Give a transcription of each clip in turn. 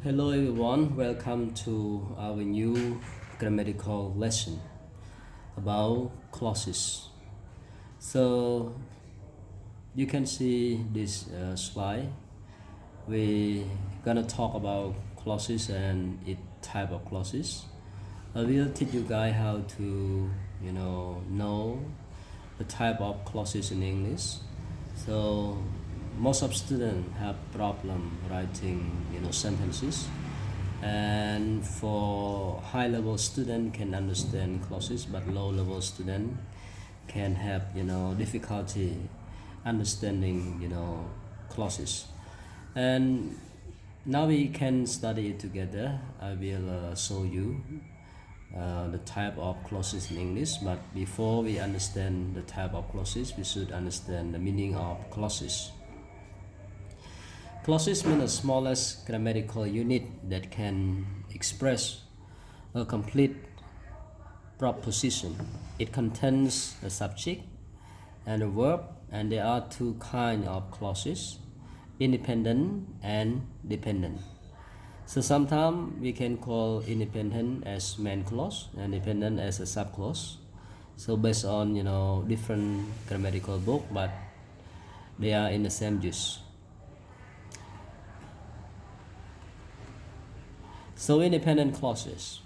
Hello everyone, welcome to our new grammatical lesson about clauses. So you can see this slide. We're gonna talk about clauses and its type of clauses. I will teach you guys how to know the type of clauses in English. So most of students have problem writing sentences, and for high level student can understand clauses, but low level student can have difficulty understanding clauses. And now we can study it together. I will show you the type of clauses in English, but before we understand the type of clauses, we should understand the meaning of clauses. Clauses mean the smallest grammatical unit that can express a complete proposition. It contains a subject and a verb, and there are two kinds of clauses, independent and dependent. So sometimes we can call independent as main clause and dependent as a subclause. So based on different grammatical book, but they are in the same use. So independent clauses.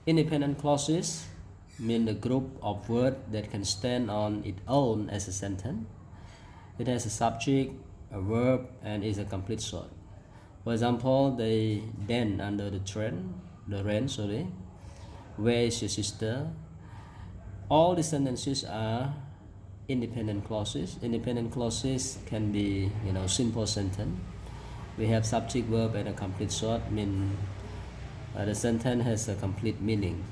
Independent clauses mean the group of words that can stand on its own as a sentence. It has a subject, a verb, and is a complete thought. For example, they danced under the rain. Where is your sister? All the sentences are independent clauses. Independent clauses can be simple sentence. We have subject, verb, and a complete thought. Mean the sentence has a complete meaning.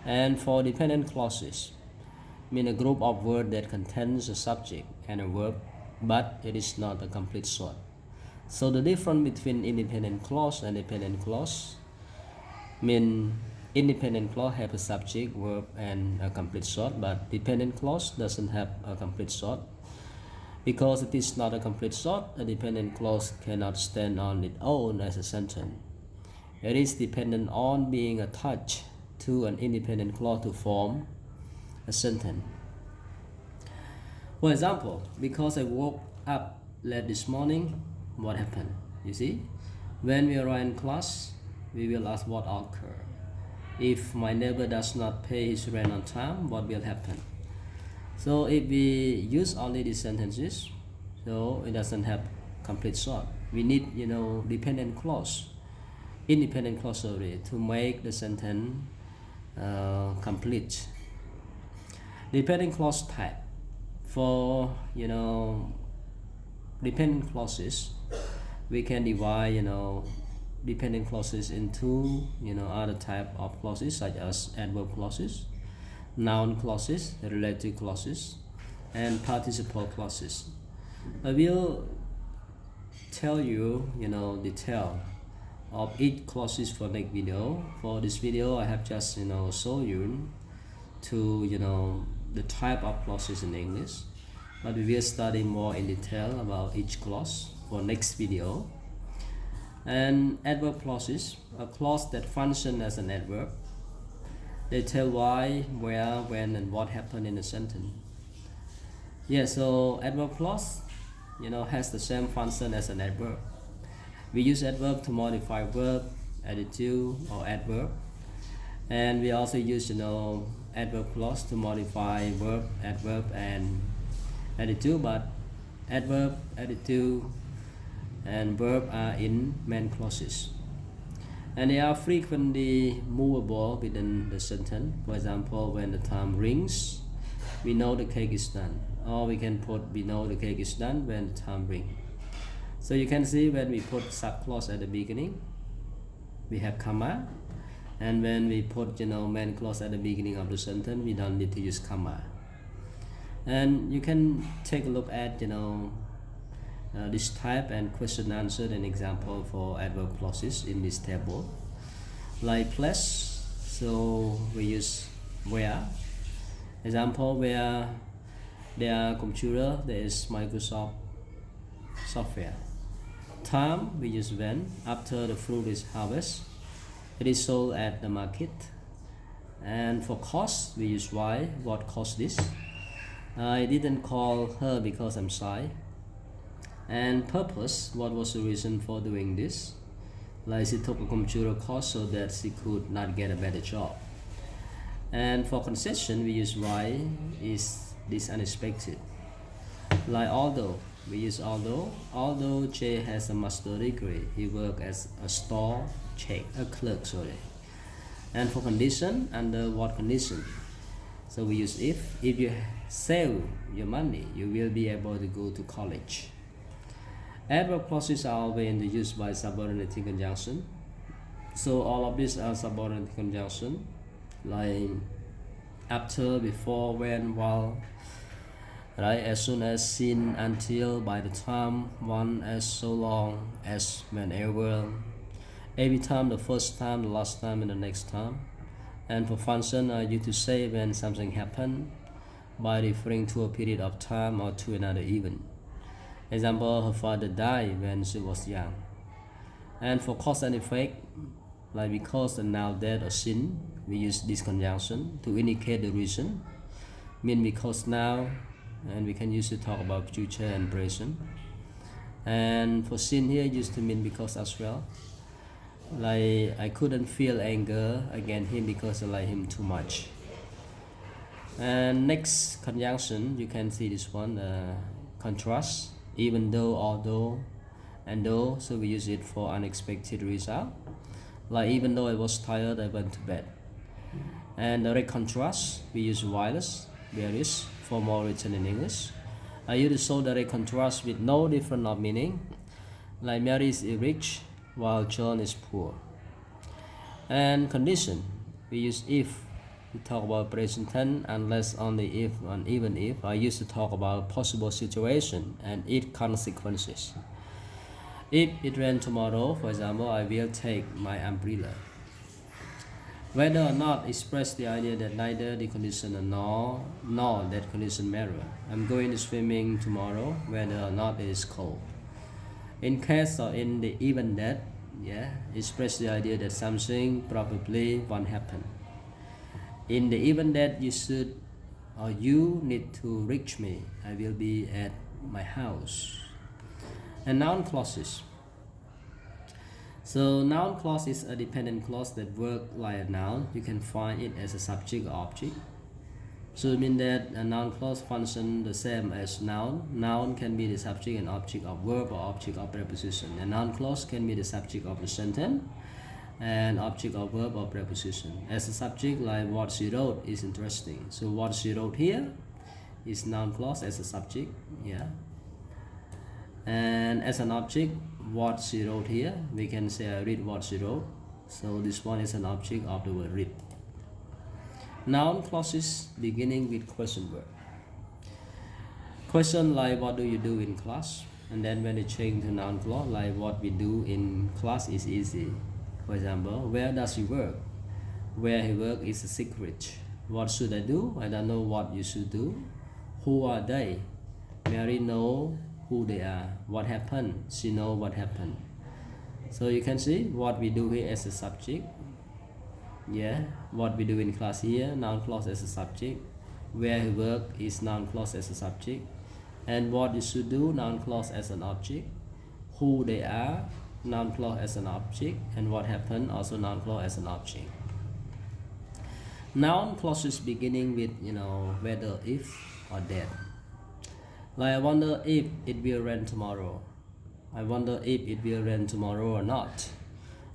And for dependent clauses, mean a group of words that contains a subject and a verb, but it is not a complete thought. So the difference between independent clause and dependent clause mean independent clause have a subject, verb, and a complete thought, but dependent clause doesn't have a complete thought. Because it is not a complete thought, a dependent clause cannot stand on its own as a sentence. It is dependent on being attached to an independent clause to form a sentence. For example, because I woke up late this morning, what happened? You see, when we are in class, we will ask what occurred. If my neighbor does not pay his rent on time, what will happen? So if we use only these sentences, so it doesn't have complete thought. We need dependent clause, independent clause to make the sentence complete. Dependent clause type. For dependent clauses, we can divide dependent clauses into other type of clauses, such as adverb clauses, noun clauses, relative clauses, and participle clauses. I will tell you detail of each clauses for next video. For this video, I have just show you to the type of clauses in English, but we will study more in detail about each clause for next video. And adverb clauses, a clause that function as an adverb. They tell why, where, when, and what happened in a sentence. Yeah, so adverb clause has the same function as an adverb. We use adverb to modify verb, adjective, or adverb, and we also use adverb clause to modify verb, adverb, and adjective. But adverb, adjective, and verb are in main clauses, and they are frequently movable within the sentence. For example, when the time rings, we know the cake is done, or we can put we know the cake is done when the time rings. So you can see when we put subclause at the beginning, we have comma, and when we put main clause at the beginning of the sentence, we don't need to use comma. And you can take a look at this type and question answer and example for adverb clauses in this table. Like place, so we use where. Example, where there are computer, there is Microsoft software. time, we use when. After the fruit is harvested, it is sold at the market. And for cost, we use why. What cost this? I didn't call her because I'm shy. And purpose, what was the reason for doing this? Like she took a computer course so that she could not get a better job. And for concession, we use why. Is this unexpected? Like although, we use although. Although Jay has a master's degree, he works as a clerk. And for condition, under what condition? So we use if. If you save your money, you will be able to go to college. Adverb clauses are always introduced by subordinating conjunction. So all of these are subordinating conjunction, like after, before, when, while, right? As soon as, since, until, by the time, one, as, so long, as, whenever, every time, the first time, the last time, and the next time. And for function, are used to say when something happened by referring to a period of time or to another event. Example, her father died when she was young. And for cause and effect, like because the noun death or sin, we use this conjunction to indicate the reason. Mean because now, and we can use to talk about future and present. And for sin here, used to mean because as well. Like I couldn't feel anger against him because I like him too much. And next conjunction, you can see this one, contrast. Even though, although, and though, so we use it for unexpected result. Like even though I was tired, I went to bed. And direct contrast, we use wireless, various, for more written in English. I use to show direct contrast with no difference of meaning. Like Mary is rich, while John is poor. And condition, we use if. We talk about present tense unless only if and even if. I used to talk about possible situation and its consequences. If it rains tomorrow, for example, I will take my umbrella. Whether or not express the idea that neither the condition nor that condition matter. I'm going to swimming tomorrow, whether or not it is cold. In case or in the event that, express the idea that something probably won't happen. In the event that you should or you need to reach me, I will be at my house. And noun clauses. So noun clause is a dependent clause that works like a noun. You can find it as a subject or object. So it means that a noun clause functions the same as noun. Noun can be the subject and object of verb or object of preposition. A noun clause can be the subject of the sentence and object of verb or preposition. As a subject, like what she wrote is interesting. So what she wrote here is noun clause as a subject, And as an object, what she wrote here, we can say I read what she wrote. So this one is an object of the word read. Noun clauses beginning with question word. Question like what do you do in class? And then when it change to noun clause, like what we do in class is easy. For example, where does he work? Where he works is a secret. What should I do? I don't know what you should do. Who are they? Mary know who they are. What happened? She know what happened. So you can see what we do here as a subject. What we do in class here, noun clause as a subject. Where he work is noun clause as a subject. And what you should do, noun clause as an object. Who they are, noun clause as an object. And what happened, also noun clause as an object. Noun clauses beginning with whether, if, or that. Like I wonder if it will rain tomorrow. I wonder if it will rain tomorrow or not.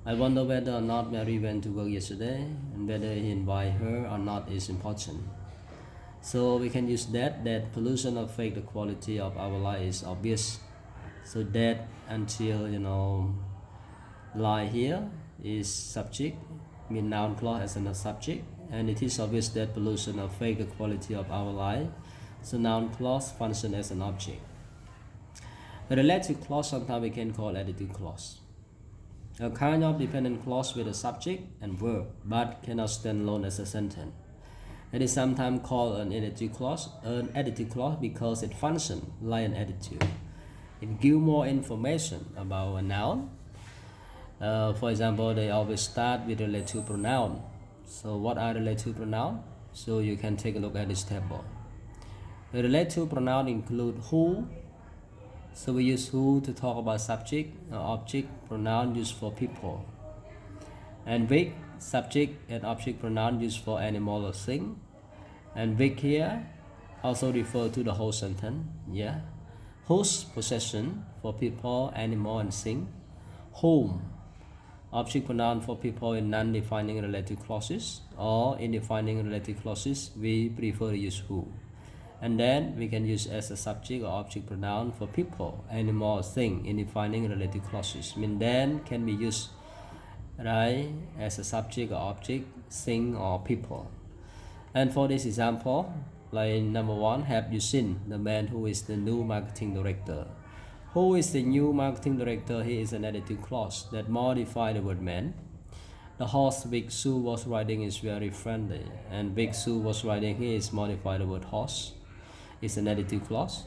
I wonder whether or not Mary went to work yesterday, and whether he invited her or not is important. So we can use that pollution affect the quality of our life is obvious. So that until lie here is subject, mean noun clause as a subject, and it is obvious that pollution affect the quality of our life. So noun clause function as an object. A relative clause sometimes we can call adjective clause. A kind of dependent clause with a subject and verb, but cannot stand alone as a sentence. It is sometimes called an adjective clause because it functions like an adjective. It gives more information about a noun. For example, they always start with relative pronoun. So what are relative pronoun? So you can take a look at this table. The relative pronoun include who. So we use who to talk about subject or object pronoun used for people. And which, subject and object pronoun used for animal or thing. And which here also refer to the whole sentence. Yeah. Whose, possession for people, animal and thing. Whom, object pronoun for people in non-defining relative clauses, or in defining relative clauses we prefer to use who. And then we can use as a subject or object pronoun for people, animal or thing in defining relative clauses. Then can be used right as a subject or object, thing or people. And for this example, like number 1, have you seen the man who is the new marketing director? Who is the new marketing director? He is an adjective clause that modifies the word man. The horse Big Sue was riding is very friendly, and Big Sue was riding here is modified the word horse. It's an adjective clause.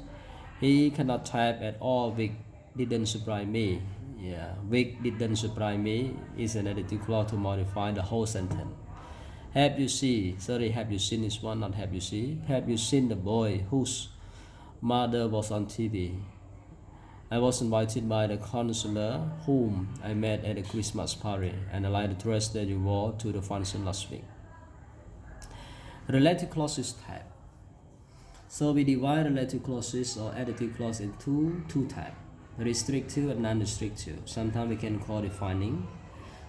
He cannot type at all. Vic didn't surprise me. Yeah, Vic didn't surprise me is an adjective clause to modify the whole sentence. Have you seen? Sorry, have you seen is one, not have you seen. Have you seen the boy whose mother was on TV? I was invited by the counselor whom I met at a Christmas party, and I like the dress that you wore to the function last week. Relative clauses type. So we divide relative clauses or adjective clause into two types, restrictive and non-restrictive. Sometimes we can call defining.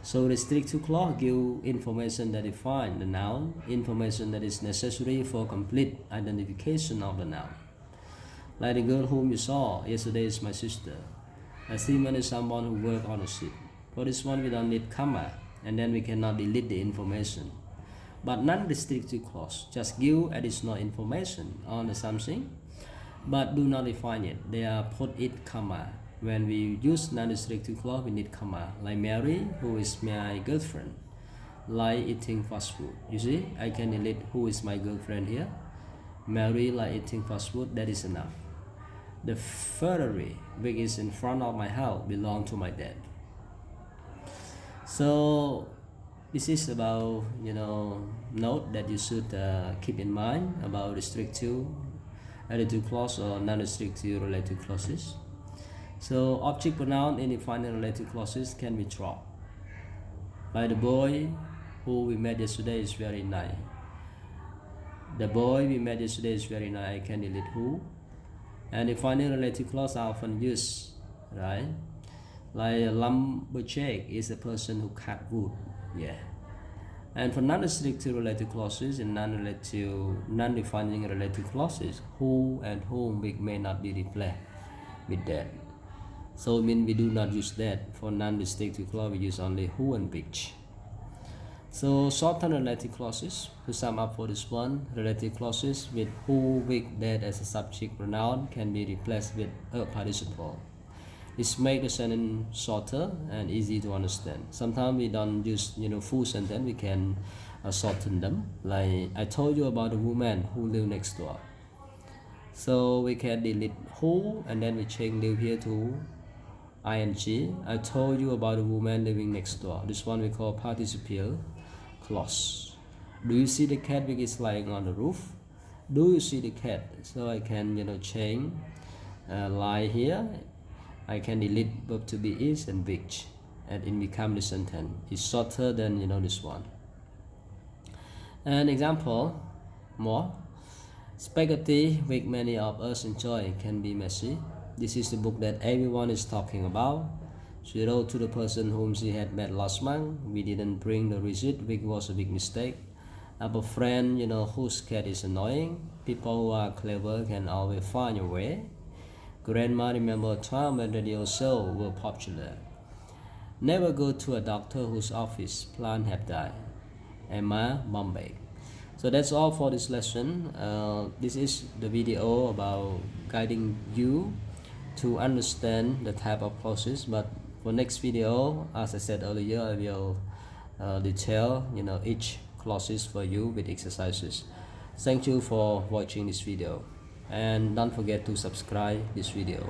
So restrictive clause give information that define the noun, information that is necessary for complete identification of the noun. Like the girl whom you saw yesterday is my sister. A seaman is someone who works on a ship. For this one we don't need comma, and then we cannot delete the information. But non-restrictive clause just give additional information on something, but do not define it. They are put it comma. When we use non-restrictive clause, we need comma. Like Mary, who is my girlfriend, like eating fast food. You see, I can delete who is my girlfriend here. Mary like eating fast food. That is enough. The Ferrari, which is in front of my house, belong to my dad. So this is about note that you should keep in mind about restrictive adjective clause or non-restrictive relative clauses. So object pronoun in defining relative clauses can be dropped. Like the boy who we met yesterday is very nice. The boy we met yesterday is very nice. I can delete who. And defining relative clause are often used, right? Like a lumberjack is a person who cut wood. Yeah. And for non-restrictive relative clauses and non-defining relative clauses, who and whom we may not be replaced with that. So we do not use that. For non-restrictive clause, we use only who and which. So shorten relative clauses. To sum up for this one, relative clauses with who, which, that as a subject pronoun can be replaced with a participle. This makes the sentence shorter and easy to understand. Sometimes we don't use full sentence. We can shorten them. Like I told you about the woman who live next door. So we can delete who and then we change live here to ing. I told you about the woman living next door. This one we call participial clause. Do you see the cat which is lying on the roof? Do you see the cat? So I can change lie here. I can delete verb to be is and which, and it becomes the sentence. It's shorter than this one. An example more. Spaghetti, which many of us enjoy, can be messy. This is the book that everyone is talking about. She wrote to the person whom she had met last month. We didn't bring the receipt, which was a big mistake. Our friend, whose cat is annoying. People who are clever can always find a way. Grandma remember a time when radio shows were popular. Never go to a doctor whose office plant have died. Emma Bombay. So that's all for this lesson. This is the video about guiding you to understand the type of clauses. But for next video, as I said earlier, I will detail each clauses for you with exercises. Thank you for watching this video, and don't forget to subscribe this video.